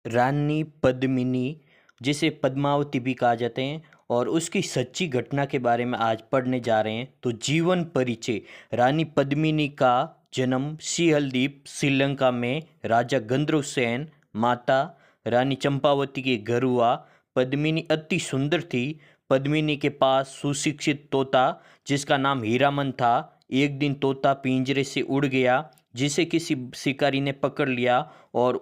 रानी पद्मिनी, जिसे पद्मावती भी कहा जाते हैं, और उसकी सच्ची घटना के बारे में आज पढ़ने जा रहे हैं। तो जीवन परिचय। रानी पद्मिनी का जन्म सिहलदीप, श्रीलंका में राजा गंधर्वसेन माता रानी चंपावती के घर हुआ। पद्मिनी अति सुंदर थी। पद्मिनी के पास सुशिक्षित तोता जिसका नाम हीरामन था। एक दिन तोता पिंजरे से उड़ गया, जिसे किसी शिकारी ने पकड़ लिया और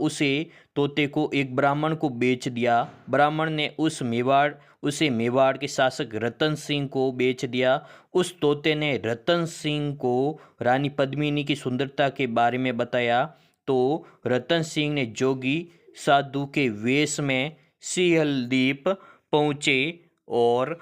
तोते को एक ब्राह्मण को बेच दिया। ब्राह्मण ने उसे मेवाड़ के शासक रतन सिंह को बेच दिया। उस तोते ने रतन सिंह को रानी पद्मिनी की सुंदरता के बारे में बताया। तो रतन सिंह ने जोगी साधु के वेश में सिहलदीप पहुँचे और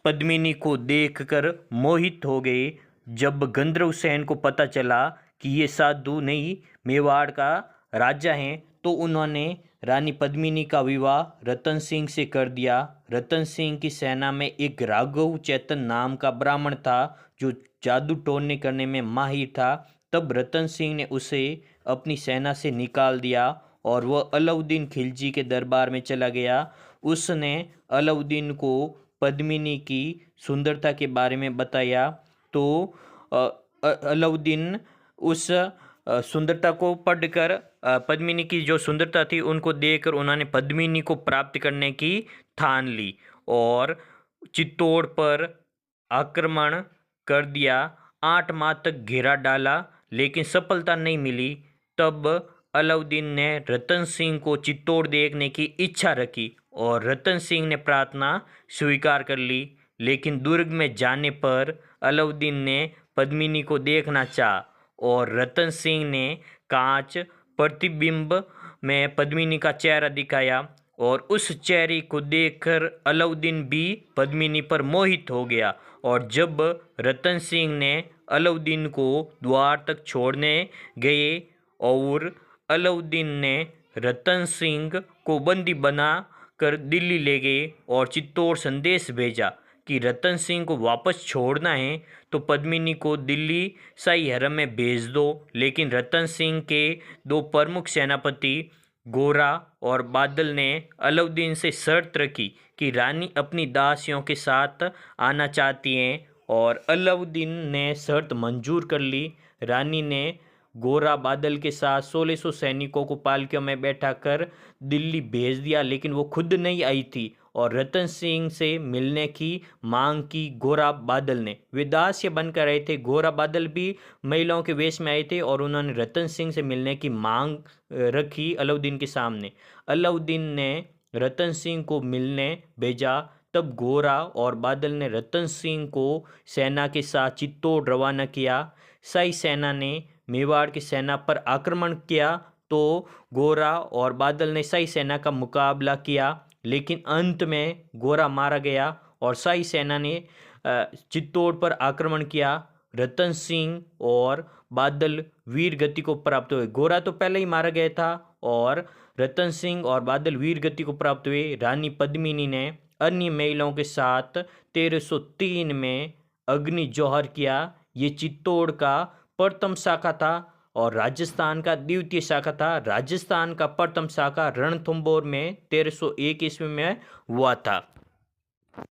पद्मिनी को देखकर मोहित हो गए। जब गंधर्वसेन को पता चला कि ये साधु नहीं मेवाड़ का राजा हैं, तो उन्होंने रानी पद्मिनी का विवाह रतन सिंह से कर दिया। रतन सिंह की सेना में एक राघव चेतन नाम का ब्राह्मण था जो जादू टोनने करने में माहिर था। तब रतन सिंह ने उसे अपनी सेना से निकाल दिया और वह अलाउद्दीन खिलजी के दरबार में चला गया। उसने अलाउद्दीन को पद्मिनी की सुंदरता के बारे में बताया। तो अलाउद्दीन उस सुंदरता को पढ़कर पद्मिनी की जो सुंदरता थी उनको देखकर उन्होंने पद्मिनी को प्राप्त करने की ठान ली और चित्तौड़ पर आक्रमण कर दिया। 8 माह तक घेरा डाला लेकिन सफलता नहीं मिली। तब अलाउद्दीन ने रतन सिंह को चित्तौड़ देखने की इच्छा रखी और रतन सिंह ने प्रार्थना स्वीकार कर ली। लेकिन दुर्ग में जाने पर अलाउद्दीन ने पद्मिनी को देखना चाहा और रतन सिंह ने कांच प्रतिबिंब में पद्मिनी का चेहरा दिखाया और उस चेहरे को देखकर अलाउद्दीन भी पद्मिनी पर मोहित हो गया। और जब रतन सिंह ने अलाउद्दीन को द्वार तक छोड़ने गए और अलाउद्दीन ने रतन सिंह को बंदी बना कर दिल्ली ले गए और चित्तौड़ संदेश भेजा कि रतन सिंह को वापस छोड़ना है तो पद्मिनी को दिल्ली शाही हरम में भेज दो। लेकिन रतन सिंह के 2 प्रमुख सेनापति गोरा और बादल ने अलाउद्दीन से शर्त रखी कि रानी अपनी दासियों के साथ आना चाहती हैं और अलाउद्दीन ने शर्त मंजूर कर ली। रानी ने गोरा बादल के साथ 1600 सैनिकों को पालकियों में बैठाकर दिल्ली भेज दिया, लेकिन वो खुद नहीं आई थी और रतन सिंह से मिलने की मांग की गोरा बादल ने। वे दास्य बनकर आए थे। गोरा बादल भी महिलाओं के वेश में आए थे और उन्होंने रतन सिंह से मिलने की मांग रखी अलाउद्दीन के सामने। अलाउद्दीन ने रतन सिंह को मिलने भेजा। तब गोरा और बादल ने रतन सिंह को सेना के साथ चित्तौड़ रवाना किया। शाही सेना ने मेवाड़ की सेना पर आक्रमण किया तो गोरा और बादल ने शाही सेना का मुकाबला किया, लेकिन अंत में गोरा मारा गया और शाही सेना ने चित्तौड़ पर आक्रमण किया। रतन सिंह और बादल वीर गति को प्राप्त हुए। गोरा तो पहले ही मारा गया था और रतन सिंह और बादल वीर गति को प्राप्त हुए। रानी पद्मिनी ने अन्य महिलाओं के साथ 1303 में अग्नि जौहर किया। ये चित्तौड़ का प्रथम शाखा था और राजस्थान का द्वितीय शाखा था। राजस्थान का प्रथम शाखा रणथंभौर में 1301 ईस्वी में हुआ था।